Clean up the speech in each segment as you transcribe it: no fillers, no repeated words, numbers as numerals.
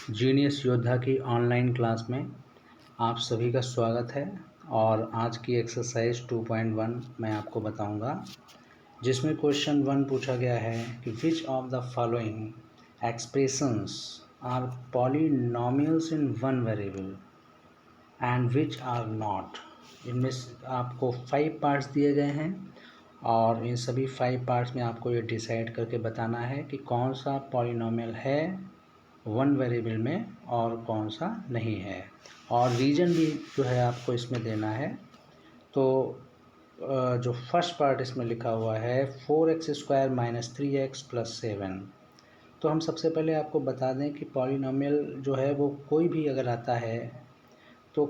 Genius योद्धा की online class में आप सभी का स्वागत है। और आज की एक्सरसाइज 2.1 मैं आपको बताऊंगा, जिसमें क्वेश्चन 1 पूछा गया है कि which of the following expressions are polynomials in one variable and which are not. इनमें आपको 5 पार्ट्स दिए गए हैं और इन सभी 5 पार्ट्स में आपको ये डिसाइड करके बताना है कि कौन सा पॉलिनॉमियल है वन वेरिएबल में और कौन सा नहीं है, और रीजन भी जो है आपको इसमें देना है। तो जो फर्स्ट पार्ट इसमें लिखा हुआ है 4x² - 3x + 7, तो हम सबसे पहले आपको बता दें कि पॉलिनॉमियल जो है वो कोई भी अगर आता है तो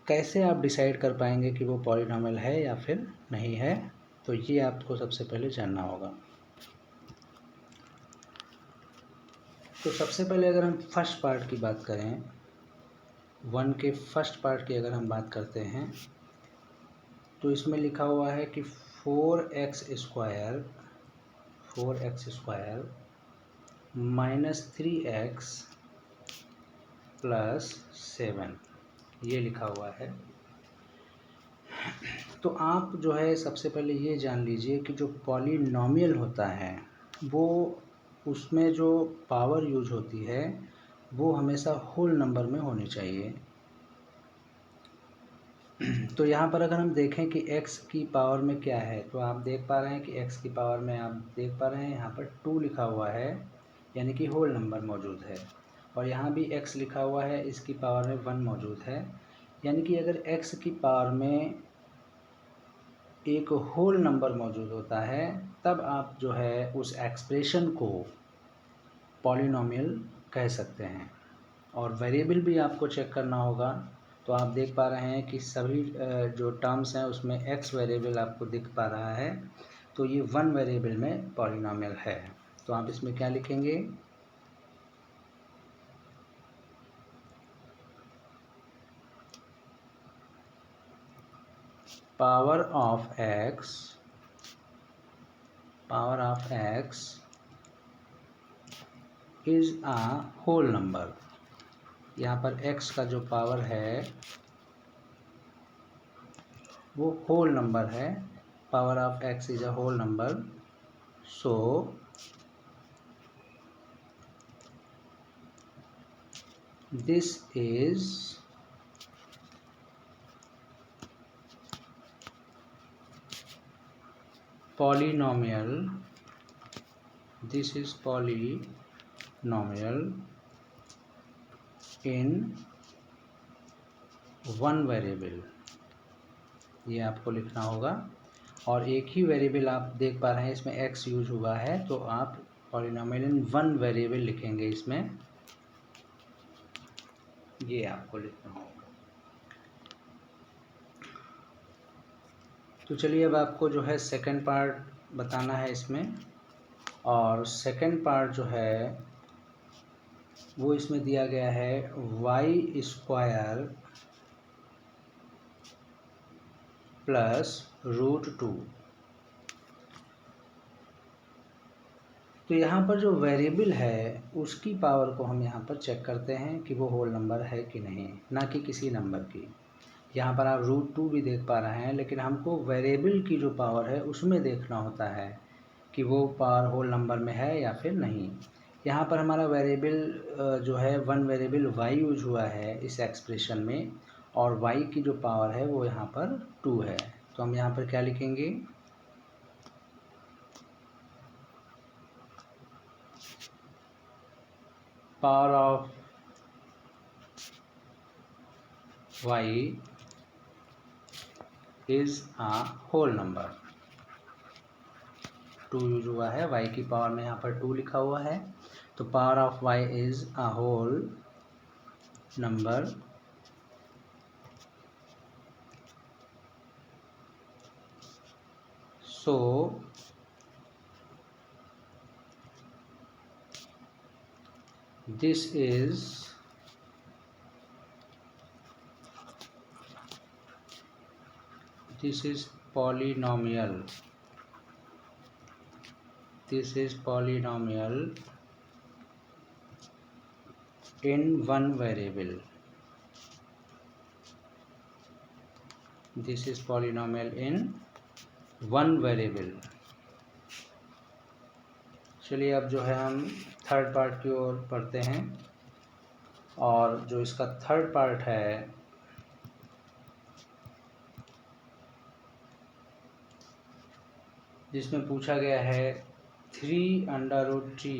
कैसे आप डिसाइड कर पाएंगे कि वो पॉलिनॉमियल है या फिर नहीं है, तो ये आपको सबसे पहले जानना होगा। तो सबसे पहले अगर हम फर्स्ट पार्ट की बात करें, 1 के फर्स्ट पार्ट की अगर हम बात करते हैं, तो इसमें लिखा हुआ है कि 4x² - 3x + 7 ये लिखा हुआ है। तो आप जो है सबसे पहले ये जान लीजिए कि जो पॉलिनॉमियल होता है वो उसमें जो पावर यूज होती है वो हमेशा होल नंबर में होनी चाहिए। तो यहाँ पर अगर हम देखें कि x की पावर में क्या है, तो आप देख पा रहे हैं कि x की पावर में आप देख पा रहे हैं यहाँ पर 2 लिखा हुआ है, यानी कि होल नंबर मौजूद है। और यहाँ भी x लिखा हुआ है, इसकी पावर में 1 मौजूद है। यानी कि अगर x की पावर में एक होल नंबर मौजूद होता है तब आप जो है उस एक्सप्रेशन को पॉलिनॉमियल कह सकते हैं। और वेरिएबल भी आपको चेक करना होगा। तो आप देख पा रहे हैं कि सभी जो टर्म्स हैं उसमें x वेरिएबल आपको दिख पा रहा है, तो ये 1 वेरिएबल में पॉलिनॉमियल है। तो आप इसमें क्या लिखेंगे, power of x is a whole number. यहाँ पर x का जो पावर है वो होल नंबर है। Power of x is a whole number, so this is polynomial in one variable, ये आपको लिखना होगा। और एक ही वेरिएबल आप देख पा रहे हैं इसमें x यूज हुआ है, तो आप पॉलिनॉमियल इन वन वेरिएबल लिखेंगे इसमें, ये आपको लिखना होगा। तो चलिए अब आपको जो है सेकंड पार्ट बताना है इसमें। और सेकंड पार्ट जो है वो इसमें दिया गया है y² + √2। तो यहाँ पर जो वेरिएबल है उसकी पावर को हम यहाँ पर चेक करते हैं कि वो होल नंबर है कि नहीं, ना कि किसी नंबर की। यहाँ पर आप √2 भी देख पा रहे हैं, लेकिन हमको वेरिएबल की जो पावर है उसमें देखना होता है कि वो पावर होल नंबर में है या फिर नहीं। यहाँ पर हमारा वेरिएबल जो है वन वेरिएबल y यूज हुआ है इस एक्सप्रेशन में, और y की जो पावर है वो यहाँ पर 2 है। तो हम यहाँ पर क्या लिखेंगे, power of y is a whole number. 2 use हुआ है, y की पावर में यहाँ पर 2 लिखा हुआ है, तो power of y is a whole number, so this is polynomial in one variable. This is polynomial in one variable. चलिए अब जो है हम थर्ड पार्ट की ओर पढ़ते हैं, और जो इसका थर्ड पार्ट है जिसमें पूछा गया है 3√t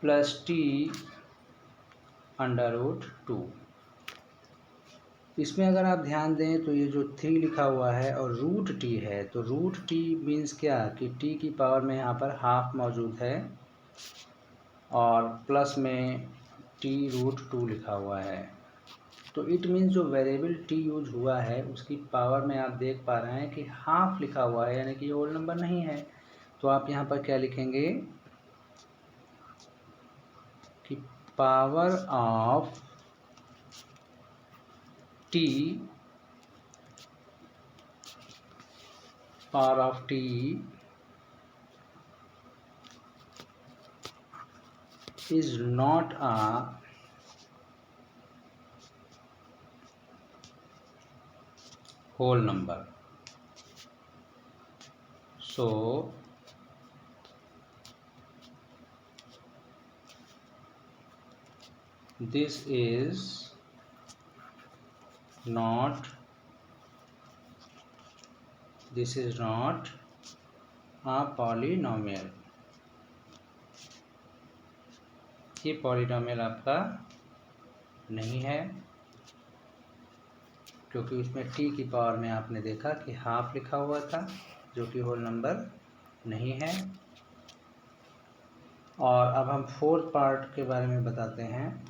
प्लस t√2। इसमें अगर आप ध्यान दें तो ये जो 3 लिखा हुआ है और √t है, तो √t मीन्स क्या कि t की पावर में यहाँ पर हाफ मौजूद है और प्लस में t√2 लिखा हुआ है। तो इट मीन्स जो वेरिएबल t यूज हुआ है उसकी पावर में आप देख पा रहे हैं कि हाफ लिखा हुआ है, यानी कि ये होल नंबर नहीं है। तो आप यहाँ पर क्या लिखेंगे कि power of t is not a whole number. So this is not a polynomial. ये पॉलिनॉमियल आपका नहीं है, क्योंकि उसमें t की पावर में आपने देखा कि हाफ लिखा हुआ था, जो कि होल नंबर नहीं है। और अब हम फोर्थ पार्ट के बारे में बताते हैं।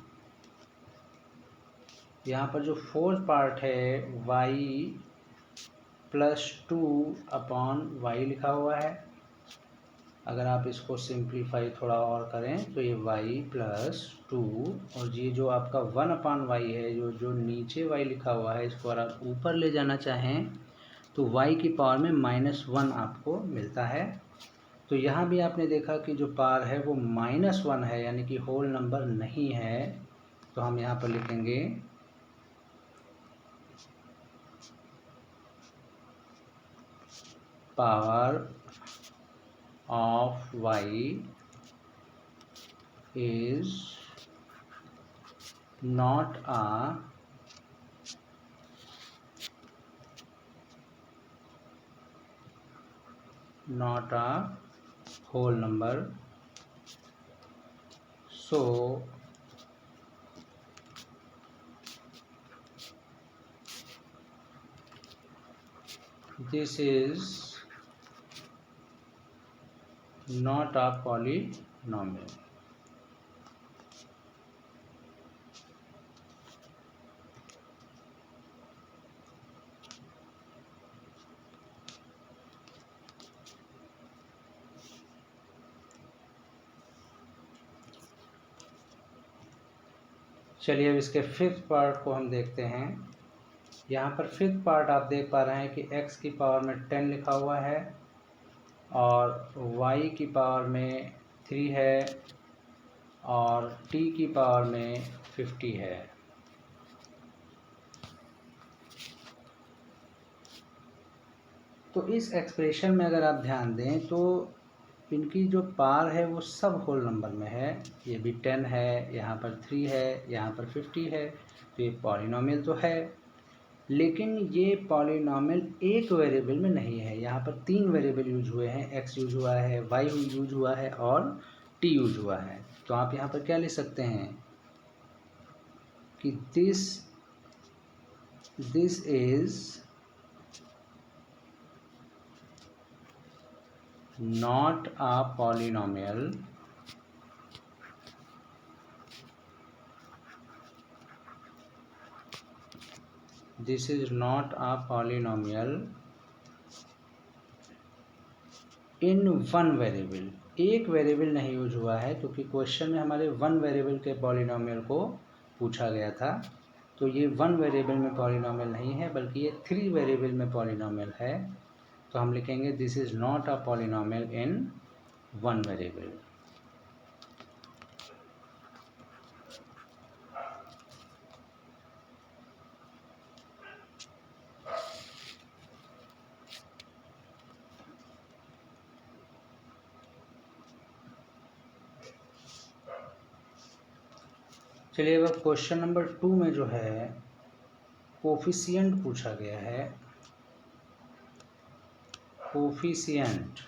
यहाँ पर जो फोर्थ पार्ट है y + 2/y लिखा हुआ है। अगर आप इसको सिंप्लीफाई थोड़ा और करें तो ये y + 2, और ये जो आपका 1/y है, जो नीचे y लिखा हुआ है, इसको अगर आप ऊपर ले जाना चाहें तो y की पावर में -1 आपको मिलता है। तो यहाँ भी आपने देखा कि जो पावर है वो -1 है, यानी कि होल नंबर नहीं है। तो हम यहाँ पर लिखेंगे power of y is not a whole number. So this is not a polynomial. चलिए अब इसके फिफ्थ पार्ट को हम देखते हैं। यहाँ पर फिफ्थ पार्ट आप देख पा रहे हैं कि x की पावर में 10 लिखा हुआ है और y की पावर में 3 है और t की पावर में 50 है। तो इस एक्सप्रेशन में अगर आप ध्यान दें तो इनकी जो पावर है वो सब होल नंबर में है। ये भी 10 है, यहाँ पर 3 है, यहाँ पर 50 है, तो ये पॉलिनॉमियल तो है, लेकिन ये पॉलिनॉमियल एक वेरिएबल में नहीं है। यहाँ पर 3 वेरिएबल यूज हुए हैं, x यूज हुआ है, y यूज हुआ है और t यूज हुआ है। तो आप यहाँ पर क्या लिख सकते हैं कि this is not a polynomial. This is not a polynomial in one variable. एक वेरिएबल नहीं यूज हुआ है, क्योंकि क्वेश्चन में हमारे 1 वेरिएबल के पॉलिनॉमियल को पूछा गया था। तो ये 1 वेरिएबल में पॉलिनॉमियल नहीं है, बल्कि ये 3 वेरिएबल में पॉलिनॉमियल है। तो हम लिखेंगे this is not a polynomial in one variable. चलिए अब क्वेश्चन नंबर 2 में जो है कोफिशिएंट पूछा गया है। कोफिशिएंट,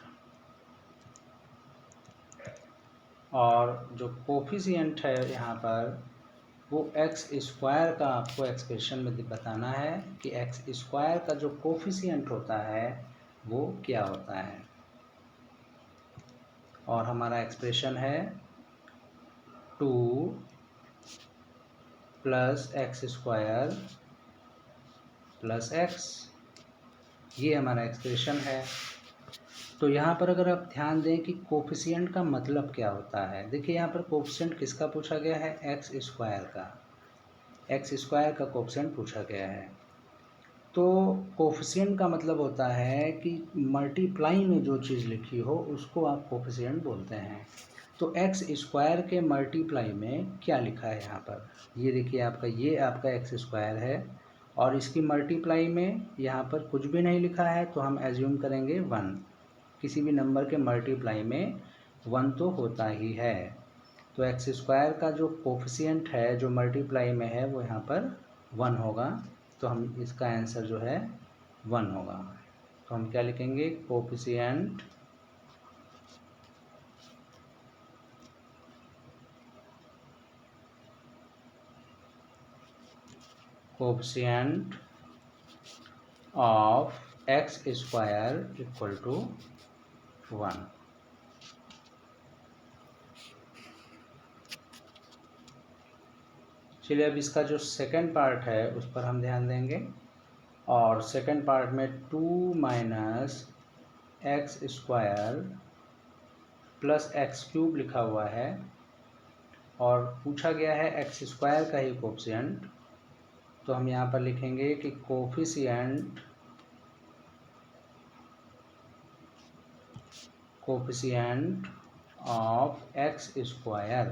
और जो कोफिशिएंट है यहाँ पर वो एक्स स्क्वायर का आपको एक्सप्रेशन में बताना है कि एक्स स्क्वायर का जो कोफिशिएंट होता है वो क्या होता है। और हमारा एक्सप्रेशन है 2 plus x square plus x, ये हमारा एक्सप्रेशन है। तो यहाँ पर अगर आप ध्यान दें कि कोफिशिएंट का मतलब क्या होता है, देखिए यहाँ पर कोफिशिएंट किसका पूछा गया है, एक्स स्क्वायर का, एक्स स्क्वायर का कोफिशिएंट पूछा गया है। तो कोफिशिएंट का मतलब होता है कि मल्टीप्लाई में जो चीज़ लिखी हो उसको आप कोफिशिएंट बोलते हैं। तो एक्स स्क्वायर के मल्टीप्लाई में क्या लिखा है यहाँ पर, ये देखिए आपका, ये आपका एक्स स्क्वायर है और इसकी मल्टीप्लाई में यहाँ पर कुछ भी नहीं लिखा है, तो हम एज्यूम करेंगे 1। किसी भी नंबर के मल्टीप्लाई में 1 तो होता ही है। तो एक्स स्क्वायर का जो कोफिशिएंट है जो मल्टीप्लाई में है वो यहाँ पर 1 होगा। तो हम इसका आंसर जो है 1 होगा। तो हम क्या लिखेंगे, coefficient of x square equal to 1। चलिए अब इसका जो सेकंड पार्ट है उस पर हम ध्यान देंगे। और सेकंड पार्ट में 2 minus x square plus x cube लिखा हुआ है और पूछा गया है एक्स स्क्वायर का ही कोफिशिएंट। तो हम यहाँ पर लिखेंगे कि कोफिशिएंट ऑफ एक्स स्क्वायर।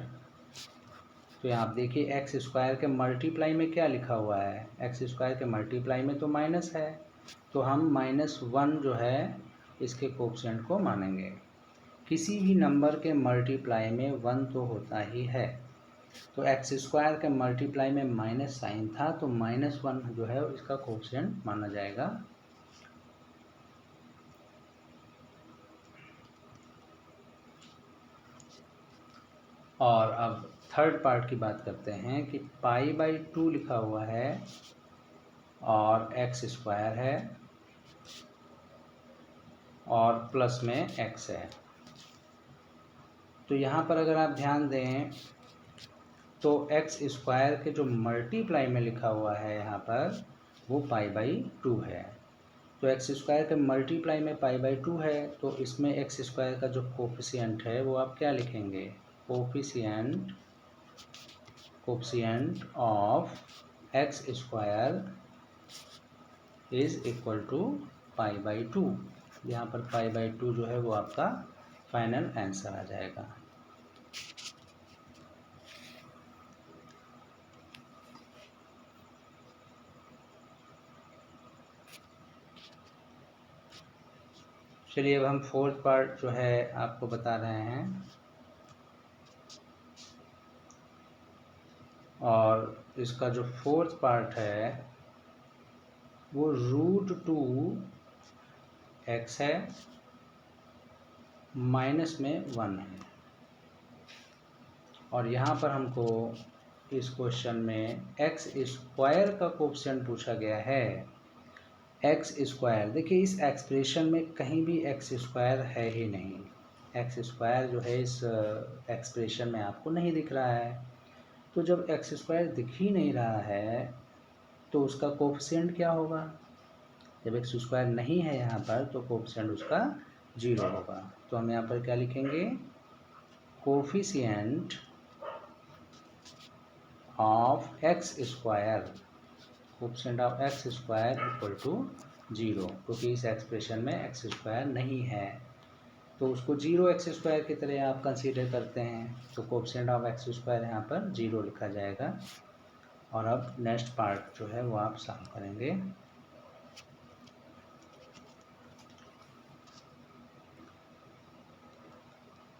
तो यहाँ आप देखिए एक्स स्क्वायर के मल्टीप्लाई में क्या लिखा हुआ है, एक्स स्क्वायर के मल्टीप्लाई में तो माइनस है, तो हम -1 जो है इसके कोफिशिएंट को मानेंगे। किसी भी नंबर के मल्टीप्लाई में 1 तो होता ही है। तो एक्स स्क्वायर के मल्टीप्लाई में माइनस साइन था, तो -1 जो है इसका कोफिशिएंट माना जाएगा। और अब थर्ड पार्ट की बात करते हैं कि π/2 लिखा हुआ है और एक्स स्क्वायर है और प्लस में एक्स है। तो यहाँ पर अगर आप ध्यान दें तो एक्स स्क्वायर के जो मल्टीप्लाई में लिखा हुआ है यहाँ पर वो π/2 है। तो एक्स स्क्वायर के मल्टीप्लाई में π/2 है, तो इसमें एक्स स्क्वायर का जो कोफिशिएंट है वो आप क्या लिखेंगे, coefficient of x square is equal to π/2। यहाँ पर π/2 जो है वो आपका फाइनल आंसर आ जाएगा। चलिए अब हम फोर्थ पार्ट जो है आपको बता रहे हैं। और इसका जो फोर्थ पार्ट है वो √2x है, माइनस में 1 है। और यहाँ पर हमको इस क्वेश्चन में एक्स स्क्वायर का कोफिशिएंट पूछा गया है। एक्स स्क्वायर, देखिए इस एक्सप्रेशन में कहीं भी एक्स स्क्वायर है ही नहीं। एक्स स्क्वायर जो है इस एक्सप्रेशन में आपको नहीं दिख रहा है। तो जब एक्स स्क्वायर दिख ही नहीं रहा है तो उसका कोफिशिएंट क्या होगा, जब एक्स स्क्वायर नहीं है यहाँ पर तो कोफिशिएंट उसका 0 होगा। तो हम यहाँ पर क्या लिखेंगे, coefficient of x square, coefficient of x square equal to 0, क्योंकि इस एक्सप्रेशन में एक्स स्क्वायर नहीं है, तो उसको 0 एक्स स्क्वायर की तरह आप कंसीडर करते हैं, तो कोएफिशिएंट ऑफ एक्स स्क्वायर यहाँ पर 0 लिखा जाएगा। और अब नेक्स्ट पार्ट जो है वो आप सॉल्व करेंगे।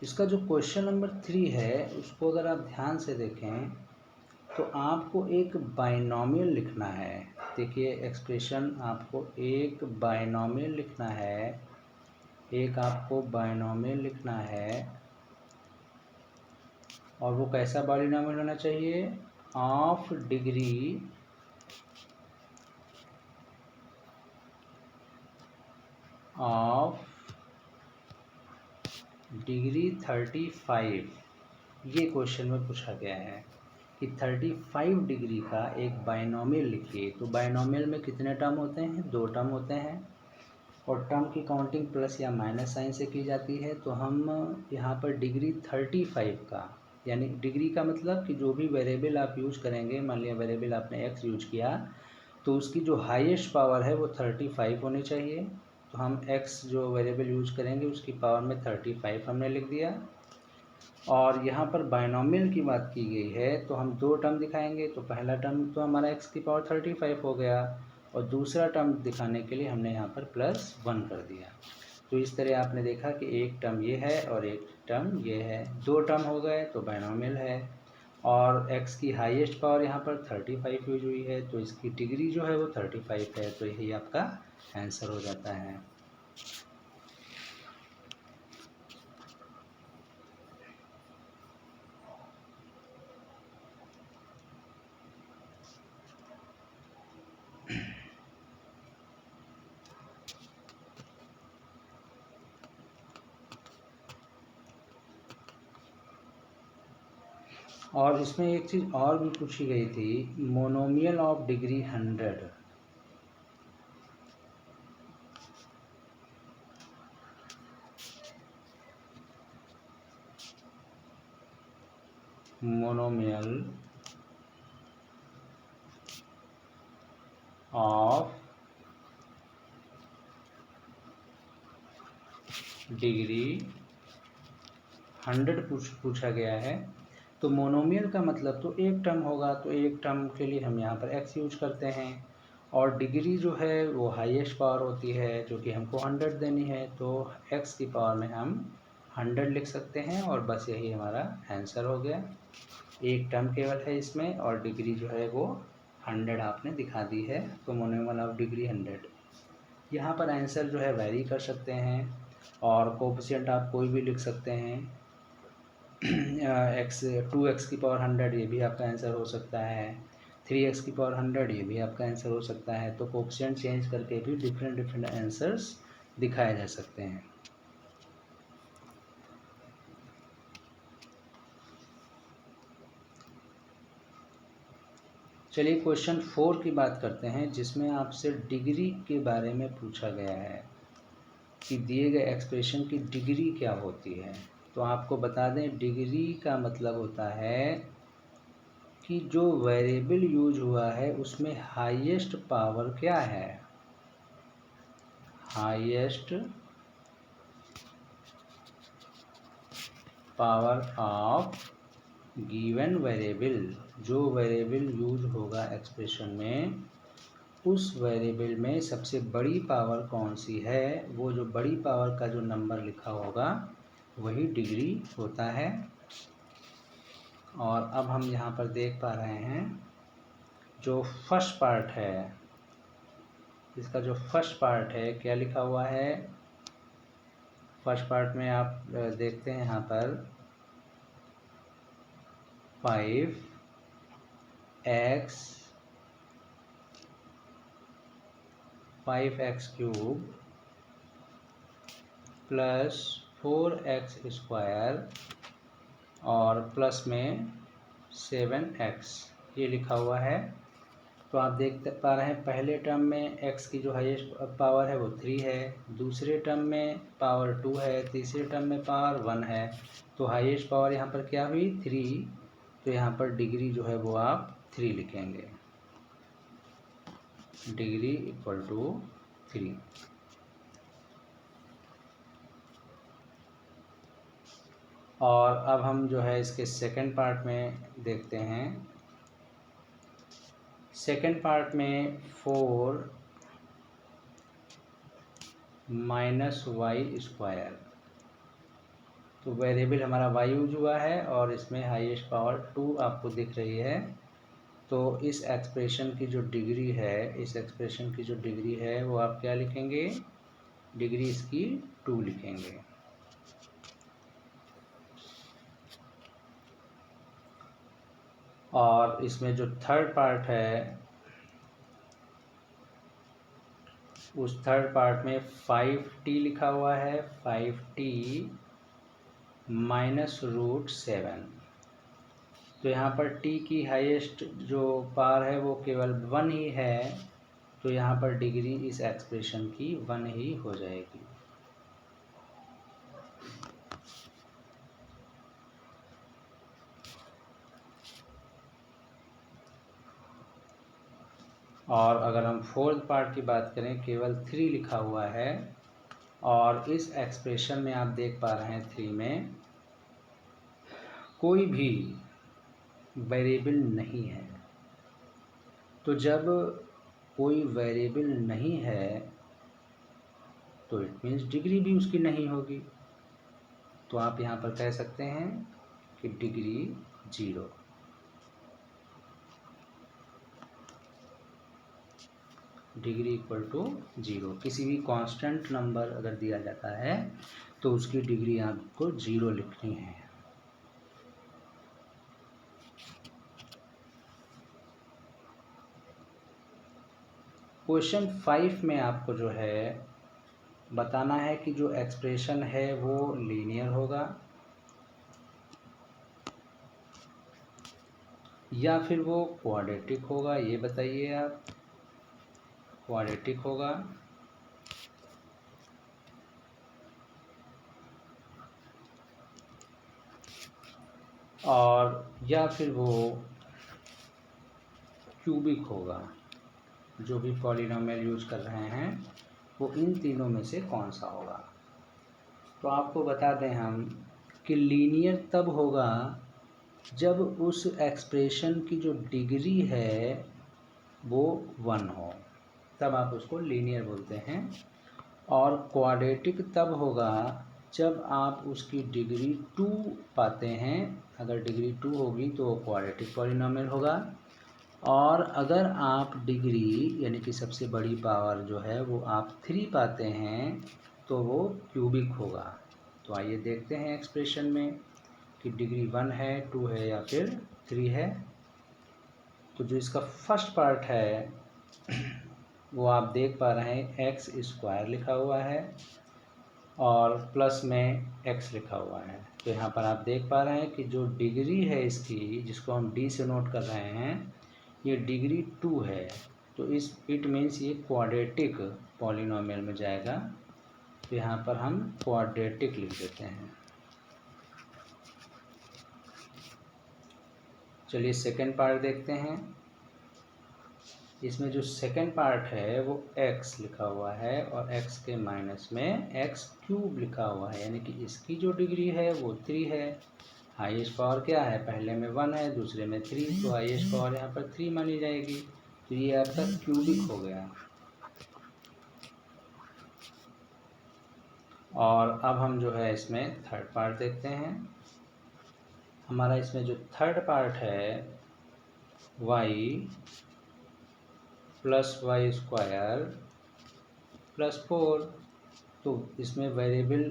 इसका जो क्वेश्चन नंबर 3 है उसको अगर आप ध्यान से देखें तो आपको एक बाइनोमियल लिखना है। देखिए एक्सप्रेशन आपको एक बाइनोमियल लिखना है, एक आपको बाइनोमियल लिखना है, और वो कैसा बाइनोमियल होना चाहिए? ऑफ डिग्री ऑफ डिग्री 35, ये क्वेश्चन में पूछा गया है कि 35 डिग्री का एक बाइनोमियल लिखिए। तो बाइनोमियल में कितने टर्म होते हैं? 2 टर्म होते हैं, और टर्म की काउंटिंग प्लस या माइनस साइन से की जाती है। तो हम यहाँ पर डिग्री 35 का, यानी डिग्री का मतलब कि जो भी वेरिएबल आप यूज करेंगे, मान लिया वेरिएबल आपने एक्स यूज किया, तो उसकी जो हाईएस्ट पावर है वो 35 होनी चाहिए। तो हम x जो वेरिएबल यूज करेंगे उसकी पावर में 35 हमने लिख दिया। और यहाँ पर बाइनोमियल की बात की गई है तो हम 2 टर्म दिखाएंगे, तो पहला टर्म तो हमारा x की पावर 35 हो गया, और दूसरा टर्म दिखाने के लिए हमने यहाँ पर +1 कर दिया। तो इस तरह आपने देखा कि एक टर्म ये है और एक टर्म ये है, 2 टर्म हो गए तो बाइनोमियल है। और x की हाईएस्ट पावर यहाँ पर 35 यूज हुई है, तो इसकी डिग्री जो है वो 35 है, तो यही आपका आंसर हो जाता है। और इसमें एक चीज़ और भी पूछी गई थी, monomial of degree 100। Monomial of degree 100 पूछा गया है। तो मोनोमियल का मतलब तो एक टर्म होगा, तो एक टर्म के लिए हम यहाँ पर x यूज करते हैं, और डिग्री जो है वो हाईएस्ट पावर होती है जो कि हमको 100 देनी है, तो x की पावर में हम 100 लिख सकते हैं, और बस यही हमारा आंसर हो गया। एक टर्म केवल है इसमें, और डिग्री जो है वो 100 आपने दिखा दी है, तो मोनोमियल ऑफ डिग्री 100। यहाँ पर आंसर जो है वेरी कर सकते हैं, और कोएफिशिएंट आप कोई भी लिख सकते हैं। x 2x की पावर 100 ये भी आपका आंसर हो सकता है, 3x की पावर 100 ये भी आपका आंसर हो सकता है। तो कोएफिशिएंट चेंज करके भी डिफरेंट आंसर्स दिखाए जा सकते हैं। चलिए क्वेश्चन 4 की बात करते हैं, जिसमें आपसे डिग्री के बारे में पूछा गया है कि दिए गए एक्सप्रेशन की डिग्री क्या होती है। तो आपको बता दें, डिग्री का मतलब होता है कि जो वेरिएबल यूज हुआ है उसमें हाईएस्ट पावर क्या है, highest power of given variable. जो वेरिएबल यूज होगा एक्सप्रेशन में, उस वेरिएबल में सबसे बड़ी पावर कौन सी है, वो जो बड़ी पावर का जो नंबर लिखा होगा वही डिग्री होता है। और अब हम यहाँ पर देख पा रहे हैं जो फर्स्ट पार्ट है, इसका जो फर्स्ट पार्ट है क्या लिखा हुआ है। फर्स्ट पार्ट में आप देखते हैं यहाँ पर 5x cube plus 4x square और प्लस में 7x ये लिखा हुआ है। तो आप देख पा रहे हैं पहले टर्म में x की जो हाईएस्ट पावर है वो 3 है, दूसरे टर्म में पावर 2 है, तीसरे टर्म में पावर 1 है। तो हाईएस्ट पावर यहाँ पर क्या हुई? 3। तो यहाँ पर डिग्री जो है वो आप 3 लिखेंगे, डिग्री इक्वल टू 3। और अब हम जो है इसके सेकंड पार्ट में देखते हैं। सेकंड पार्ट में 4 माइनस वाई स्क्वायर, तो वेरिएबल हमारा वाई यूज हुआ है और इसमें हाईएस्ट पावर 2 आपको दिख रही है। तो इस एक्सप्रेशन की जो डिग्री है, इस एक्सप्रेशन की जो डिग्री है वो आप क्या लिखेंगे, डिग्री इसकी 2 लिखेंगे। और इसमें जो थर्ड पार्ट है, उस थर्ड पार्ट में 5t लिखा हुआ है, 5t माइनस रूट 7। तो यहाँ पर t की हाईएस्ट जो पावर है वो केवल 1 ही है, तो यहाँ पर डिग्री इस एक्सप्रेशन की 1 ही हो जाएगी। और अगर हम फोर्थ पार्ट की बात करें, केवल 3 लिखा हुआ है और इस एक्सप्रेशन में आप देख पा रहे हैं 3 में कोई भी वेरिएबल नहीं है। तो जब कोई वेरिएबल नहीं है तो इट मीन्स डिग्री भी उसकी नहीं होगी। तो आप यहाँ पर कह सकते हैं कि डिग्री 0। Degree equal to 0। किसी भी कांस्टेंट नंबर अगर दिया जाता है तो उसकी डिग्री आपको 0 लिखनी है। क्वेश्चन 5 में आपको जो है बताना है कि जो एक्सप्रेशन है वो लीनियर होगा या फिर वो क्वाड्रेटिक होगा, ये बताइए आप। क्वाड्रेटिक होगा और या फिर वो क्यूबिक होगा। जो भी पॉलिनोमियल यूज कर रहे हैं वो इन तीनों में से कौन सा होगा। तो आपको बता दें हम कि लीनियर तब होगा जब उस एक्सप्रेशन की जो डिग्री है वो 1 हो, तब आप उसको लीनियर बोलते हैं। और क्वाड्रेटिक तब होगा जब आप उसकी डिग्री 2 पाते हैं। अगर डिग्री 2 होगी तो वो क्वाड्रेटिक पॉलिनोमियल होगा, और अगर आप डिग्री यानी कि सबसे बड़ी पावर जो है वो आप 3 पाते हैं तो वो क्यूबिक होगा। तो आइए देखते हैं एक्सप्रेशन में कि डिग्री 1 है, 2 है या फिर 3 है। तो जो इसका फर्स्ट पार्ट है वो आप देख पा रहे हैं एक्स स्क्वायर लिखा हुआ है और प्लस में x लिखा हुआ है। तो यहाँ पर आप देख पा रहे हैं कि जो डिग्री है इसकी, जिसको हम d से नोट कर रहे हैं, ये डिग्री 2 है। तो इस इट मीन्स ये क्वाड्रेटिक पॉलिनोमियल में जाएगा। तो यहाँ पर हम क्वाड्रेटिक लिख देते हैं। चलिए सेकेंड पार्ट देखते हैं। इसमें जो सेकेंड पार्ट है वो x लिखा हुआ है और x के माइनस में x क्यूब लिखा हुआ है, यानी कि इसकी जो डिग्री है वो 3 है। हाईएस्ट पावर क्या है, पहले में 1 है, दूसरे में 3, तो हाईएस्ट पावर यहाँ पर 3 मानी जाएगी। तो ये आपका क्यूबिक हो गया। और अब हम जो है इसमें थर्ड पार्ट देखते हैं। हमारा इसमें जो थर्ड पार्ट है y plus y square plus 4। तो इसमें वेरिएबल,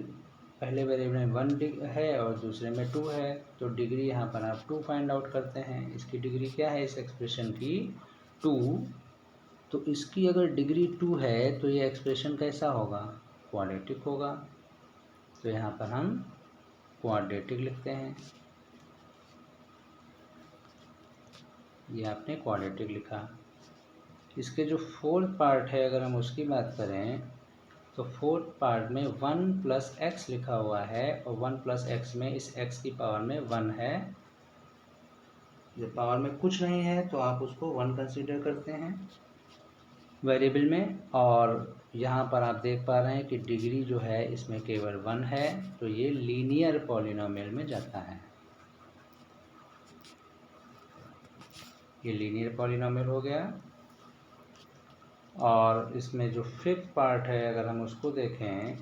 पहले वेरिएबल में 1 है और दूसरे में 2 है, तो डिग्री यहाँ पर आप 2 फाइंड आउट करते हैं। इसकी डिग्री क्या है इस एक्सप्रेशन की, 2। तो इसकी अगर डिग्री 2 है तो ये एक्सप्रेशन कैसा होगा, क्वाड्रेटिक होगा। तो यहाँ पर हम क्वाड्रेटिक लिखते हैं। ये आपने क्वाड्रेटिक लिखा। इसके जो फोर्थ पार्ट है अगर हम उसकी बात करें तो फोर्थ पार्ट में 1 प्लस एक्स लिखा हुआ है और 1 प्लस एक्स में इस x की पावर में 1 है। जब पावर में कुछ नहीं है तो आप उसको 1 कंसीडर करते हैं। वेरिएबल में। और यहाँ पर आप देख पा रहे हैं कि डिग्री जो है इसमें केवल 1 है, तो ये लीनियर पॉलिनोमियल में जाता है। ये लीनियर पॉलिनोमियल हो गया। और इसमें जो फिफ्थ पार्ट है अगर हम उसको देखें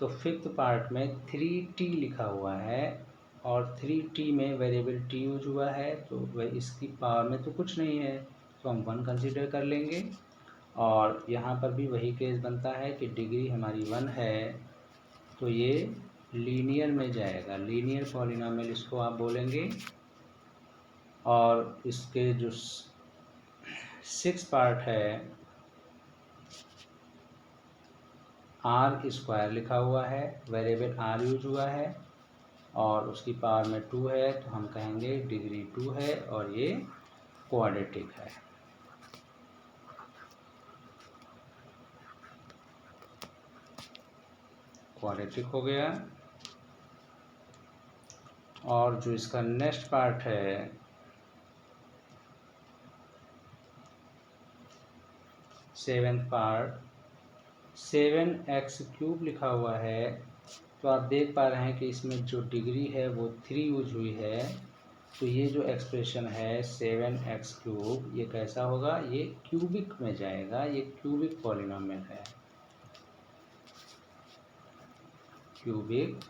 तो फिफ्थ पार्ट में 3t लिखा हुआ है और 3t में वेरिएबल t यूज हुआ है, तो वह इसकी पावर में तो कुछ नहीं है, तो हम 1 कंसीडर कर लेंगे। और यहाँ पर भी वही केस बनता है कि डिग्री हमारी 1 है, तो ये लीनियर में जाएगा, लीनियर पॉलिनोमियल इसको आप बोलेंगे। और इसके जो 6 पार्ट है आर स्क्वायर लिखा हुआ है, वेरिएबल आर यूज हुआ है और उसकी पावर में 2 है, तो हम कहेंगे डिग्री 2 है और ये क्वाड्रेटिक है। क्वाड्रेटिक हो गया। और जो इसका नेक्स्ट पार्ट है सेवेंथ पार्ट 7x³ लिखा हुआ है, तो आप देख पा रहे हैं कि इसमें जो डिग्री है वो 3 यूज हुई है, तो ये जो एक्सप्रेशन है 7x³ ये कैसा होगा, ये क्यूबिक में जाएगा, ये क्यूबिक पॉलिनोमियल है, क्यूबिक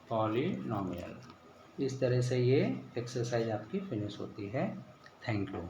पॉलिनोमियल। इस तरह से ये एक्सरसाइज आपकी फिनिश होती है। Thank you.